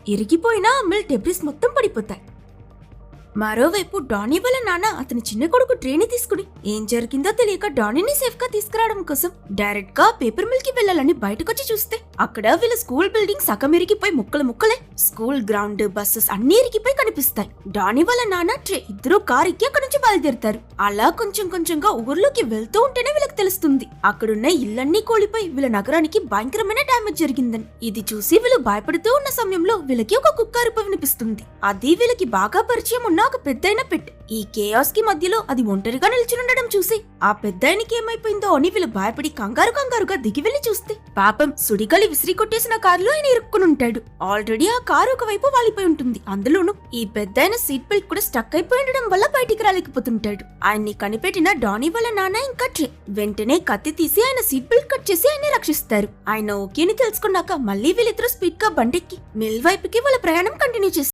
ఇరిగిపోయిన mill debris మొత్తం పడిపోతాయి. మరోవైపు డానీ వాళ్ళ నాన్న అతని చిన్న కొడుకు ట్రేని తీసుకుని ఏం జరిగిందో తెలియక డానీని సేఫ్ గా తీసుకురావడం కోసం డైరెక్ట్ గా పేపర్ మిల్ కి వెళ్లాలని బయటకొచ్చి చూస్తే అక్కడ వీళ్ళ స్కూల్ బిల్డింగ్ సగం ఇరిగిపోయి ముక్కలు ముక్కలే. స్కూల్ గ్రౌండ్, బస్సెస్ అన్ని ఇరిగిపోయి కనిపిస్తాయి. డానీ వాళ్ళ నాన్న ట్రే ఇద్దరు కార్ ఎక్కి అక్కడి నుంచి బయలుదేరుతారు. అలా కొంచెం కొంచెంగా ఊర్లోకి వెళ్తూ ఉంటేనే వీళ్ళకి తెలుస్తుంది అక్కడున్న ఇళ్లన్నీ కూలిపోయి వీళ్ళ నగరానికి భయంకరమైన డ్యామేజ్ జరిగిందని. ఇది చూసి వీళ్ళు భయపడుతూ ఉన్న సమయంలో వీళ్ళకి ఒక కుక్క అరుపు వినిపిస్తుంది. అది వీళ్ళకి బాగా పరిచయం ఉన్న ఒక పెద్దయిన పెట్. ఈ కేయాస్ కి మధ్యలో అది ఒంటరిగా నిల్చునుండడం చూసి ఆ పెద్దాయనికి ఏమైపోయిందో అని వీళ్ళు భయపడి కంగారుగా దిగి వెళ్లి చూస్తే పాపం సుడిగాలి విసిరి కొట్టేసిన కారులో ఆయన ఇరుక్కునుంటాడు. ఆల్రెడీ ఆ కారు ఒకవైపు వాలిపోయి ఉంటుంది. అందులోనూ ఈ పెద్దాయన సీట్ బెల్ట్ కూడా స్టక్ అయిపోయి ఉండడం వల్ల బయటికి రాలేకపోతుంటాడు. ఆయన్ని కనిపెట్టిన డానీ వాళ్ళ నాన్న ఇంకా ట్రే వెంటనే కత్తి తీసి ఆయన సీట్ బెల్ట్ కట్ చేసి ఆయన రక్షిస్తారు. ఆయన ఓకేని తెలుసుకున్నాక మళ్ళీ వీళ్ళిద్దరూ స్పీడ్ గా బండెక్కి మిల్ వైపుకి వాళ్ళ ప్రయాణం కంటిన్యూ చేస్తారు.